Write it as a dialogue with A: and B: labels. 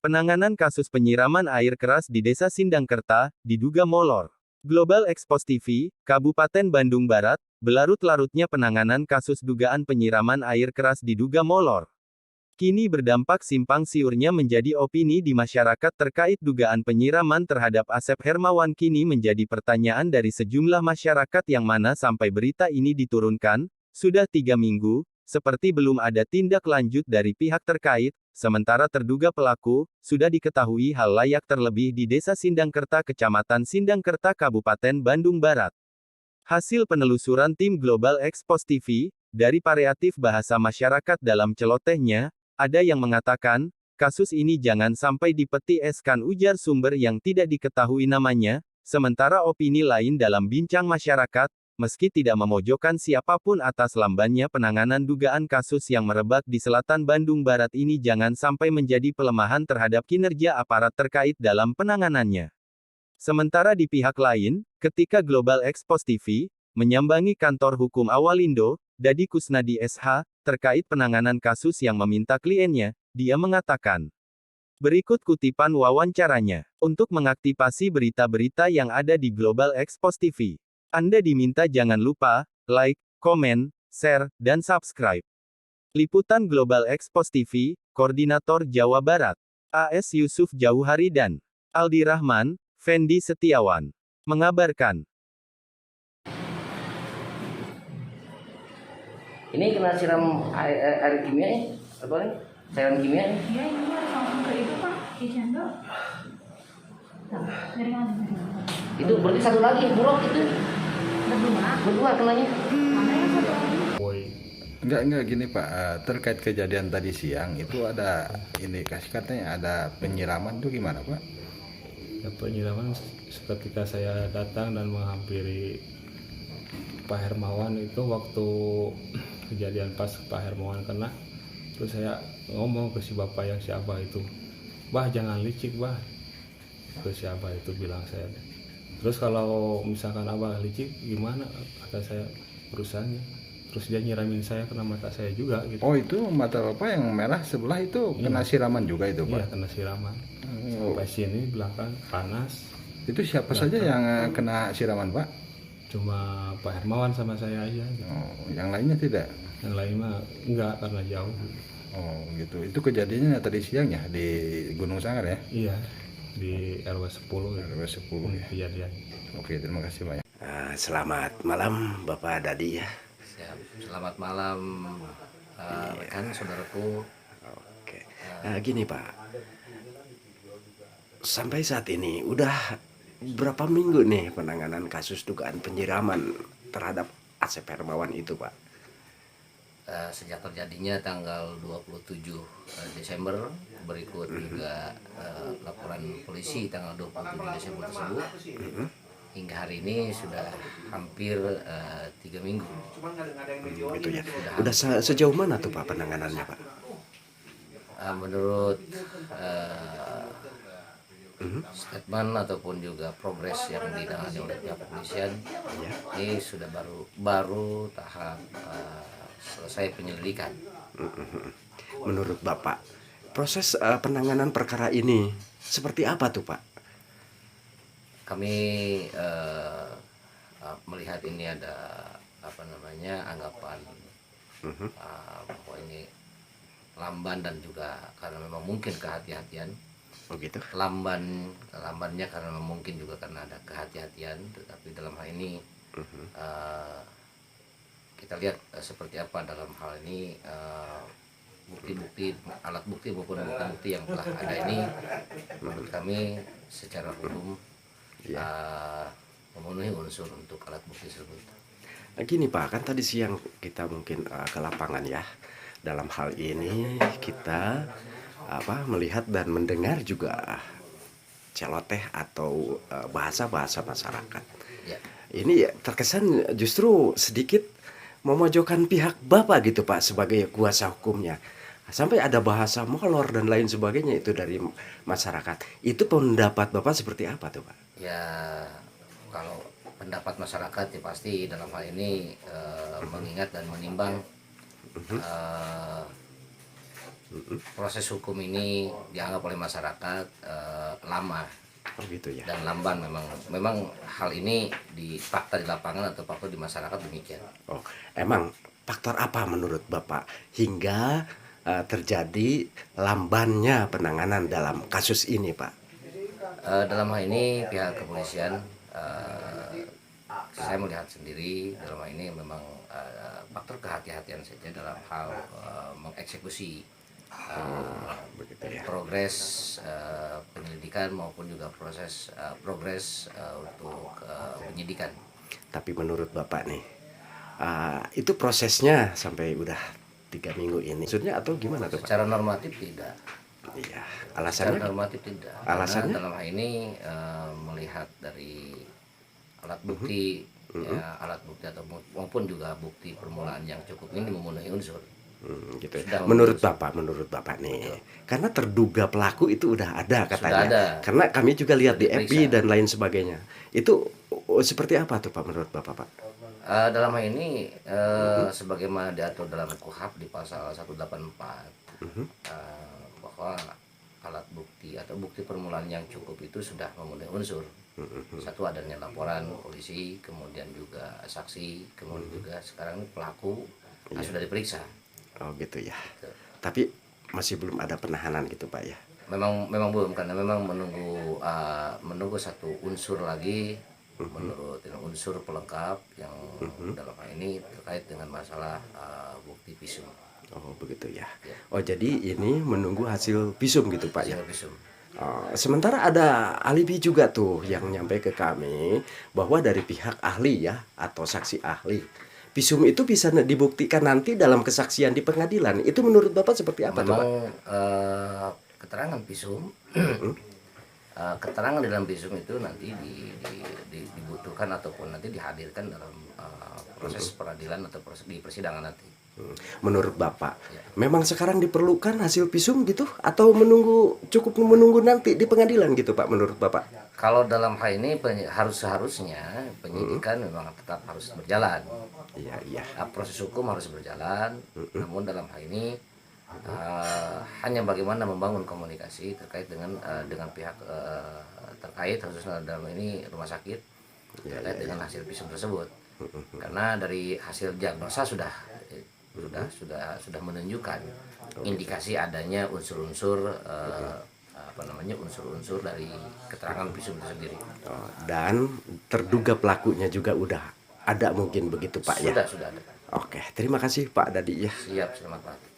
A: Penanganan kasus penyiraman air keras di Desa Sindangkerta, diduga molor. Global Expos TV, Kabupaten Bandung Barat, berlarut-larutnya penanganan kasus dugaan penyiraman air keras diduga molor. Kini berdampak simpang siurnya menjadi opini di masyarakat terkait dugaan penyiraman terhadap Asep Hermawan kini menjadi pertanyaan dari sejumlah masyarakat yang mana sampai berita ini diturunkan, sudah 3 minggu, seperti belum ada tindak lanjut dari pihak terkait, sementara terduga pelaku, sudah diketahui hal layak terlebih di Desa Sindangkerta Kecamatan Sindangkerta Kabupaten Bandung Barat. Hasil penelusuran tim Global Expos TV, dari variatif bahasa masyarakat dalam celotehnya, ada yang mengatakan, kasus ini jangan sampai dipeti eskan ujar sumber yang tidak diketahui namanya, sementara opini lain dalam bincang masyarakat, meski tidak memojokkan siapapun atas lambannya penanganan dugaan kasus yang merebak di selatan Bandung Barat ini jangan sampai menjadi pelemahan terhadap kinerja aparat terkait dalam penanganannya. Sementara di pihak lain, ketika Global Expos TV, menyambangi kantor hukum Awalindo, Dadi Kusnadi SH, terkait penanganan kasus yang meminta kliennya, dia mengatakan. Berikut kutipan wawancaranya. Untuk mengaktifasi berita-berita yang ada di Global Expos TV, Anda diminta jangan lupa, like, komen, share, dan subscribe. Liputan Global Expos TV, Koordinator Jawa Barat, AS Yusuf Jauhari dan Aldi Rahman, Fendi Setiawan, mengabarkan.
B: Ini kena siram air kimia ya? Apa nih? Cairan kimia ya?
C: Iya, ini harus langsung ke itu Pak, di cendol. Dari mana?
B: Itu berarti satu lagi, buruk itu. Berdua kenanya.
C: Mana yang satu lagi?
D: Enggak gini Pak, terkait kejadian tadi siang itu ada indikasi katanya ada penyiraman itu gimana Pak?
E: Ya, penyiraman ketika saya datang dan menghampiri Pak Hermawan itu waktu kejadian pas Pak Hermawan kena, terus saya ngomong ke si bapak yang si Abah itu, "Bah, jangan licik, Bah." Ke si Abah itu bilang saya. Terus kalau misalkan Abah licik gimana? Kata saya perusahaannya. Terus dia nyiramin saya kena mata saya juga gitu.
D: Oh, itu mata Bapak yang merah sebelah itu kena siraman juga itu Pak?
E: Iya, kena siraman. Sampai sini belakang panas.
D: Itu siapa saja yang kena siraman Pak?
E: Cuma Pak Hermawan sama saya aja gitu.
D: Oh, yang lainnya tidak?
E: Yang lain mah enggak karena jauh.
D: Oh gitu, itu kejadiannya tadi siang ya di Gunung Sanggar ya?
E: Iya, di RW 10
D: RW 10 ya.
E: kejadian.
D: Oke, terima kasih banyak.
F: Selamat malam Bapak Dadi ya.
B: Siap. Selamat malam rekan saudaraku.
F: Oke. Gini Pak, sampai saat ini udah berapa minggu nih penanganan kasus dugaan penyiraman terhadap Asep Hermawan itu Pak?
B: Sejak terjadinya tanggal 27 Desember, berikut juga laporan polisi tanggal 27 Desember tersebut, hingga hari ini sudah hampir 3 minggu.
F: Gitu ya. Udah sejauh mana tuh Pak penanganannya Pak?
B: Menurut statement ataupun juga progres yang ditangani oleh pihak kepolisian, ini sudah baru tahap selesai penyelidikan.
F: Menurut Bapak, proses penanganan perkara ini seperti apa tuh Pak?
B: Kami melihat ini ada anggapan bahwa ini lamban dan juga karena memang mungkin kehati-hatian.
F: Oh gitu.
B: Lambannya karena memang mungkin juga karena ada kehati-hatian, tetapi dalam hal ini kita lihat seperti apa dalam hal ini bukti-bukti, alat bukti maupun bukti-bukti yang telah ada ini, menurut kami secara hukum memenuhi unsur untuk alat bukti tersebut.
F: Gini Pak, kan tadi siang kita mungkin ke lapangan ya. Dalam hal ini kita melihat dan mendengar juga celoteh atau bahasa-bahasa masyarakat.
B: Ya.
F: Ini terkesan justru sedikit memojokkan pihak Bapak gitu Pak sebagai kuasa hukumnya. Sampai ada bahasa molor dan lain sebagainya itu dari masyarakat. Itu pendapat Bapak seperti apa tuh Pak?
B: Ya, kalau pendapat masyarakat ya pasti dalam hal ini mengingat dan menimbang proses hukum ini dianggap oleh masyarakat lama
F: Oh gitu ya.
B: dan lamban. Memang hal ini di fakta di lapangan atau fakta di masyarakat demikian.
F: Oh, emang faktor apa menurut Bapak hingga terjadi lambannya penanganan dalam kasus ini, Pak?
B: Dalam hal ini pihak kepolisian, saya melihat sendiri dalam hal ini memang faktor kehati-hatian saja dalam hal mengeksekusi
F: Begitu ya.
B: progres penyelidikan maupun juga progres untuk penyidikan.
F: Tapi menurut Bapak nih, itu prosesnya sampai udah 3 minggu ini, maksudnya atau gimana tuh Pak?
B: Secara normatif tidak.
F: Iya,
B: Secara
F: alasannya?
B: normatif tidak.
F: Alasannya?
B: Karena dalam hal ini melihat dari alat bukti, ya, alat bukti atau maupun juga bukti permulaan yang cukup ini memenuhi unsur.
F: Gitu ya.
B: Sudah
F: Menurut
B: memenuhi
F: Bapak nih, karena terduga pelaku itu udah ada katanya.
B: ada.
F: Karena kami juga lihat di
B: Diperiksa.
F: FB dan lain sebagainya. Itu seperti apa tuh Pak menurut Bapak, Pak?
B: Dalam hal ini sebagaimana diatur dalam KUHP di pasal 184 bahwa alat bukti atau bukti permulaan yang cukup itu sudah memenuhi unsur. Satu, adanya laporan polisi, kemudian juga saksi, kemudian juga sekarang ini pelaku sudah diperiksa.
F: Oh gitu ya. Tapi masih belum ada penahanan gitu Pak ya.
B: Memang belum, karena memang menunggu satu unsur lagi, menurut unsur pelengkap yang dalam hal ini terkait dengan masalah bukti visum.
F: Oh begitu ya.
B: Ya.
F: Oh jadi ini menunggu hasil visum gitu Pak ya.
B: Hasil visum.
F: Sementara ada alibi juga tuh yang nyampe ke kami bahwa dari pihak ahli ya atau saksi ahli, visum itu bisa dibuktikan nanti dalam kesaksian di pengadilan. Itu menurut Bapak seperti apa tuh Pak?
B: Memang keterangan visum, keterangan dalam visum itu nanti dibutuhkan ataupun nanti dihadirkan dalam proses peradilan atau proses di persidangan nanti.
F: Menurut Bapak,
B: Ya.
F: memang sekarang diperlukan hasil visum gitu atau cukup menunggu nanti di pengadilan gitu Pak menurut Bapak?
B: Kalau dalam hal ini seharusnya penyidikan memang tetap harus berjalan.
F: Iya iya.
B: Proses hukum harus berjalan, namun dalam hal ini hanya bagaimana membangun komunikasi terkait dengan pihak terkait, khususnya dalam ini rumah sakit, terkait dengan hasil visum tersebut. Karena dari hasil diagnosa sudah menunjukkan indikasi adanya unsur-unsur unsur-unsur dari keterangan visum itu sendiri.
F: Oh, dan terduga pelakunya juga udah ada mungkin begitu Pak ya.
B: Sudah ada.
F: Oke, terima kasih Pak Dadi ya.
B: Siap, selamat pagi.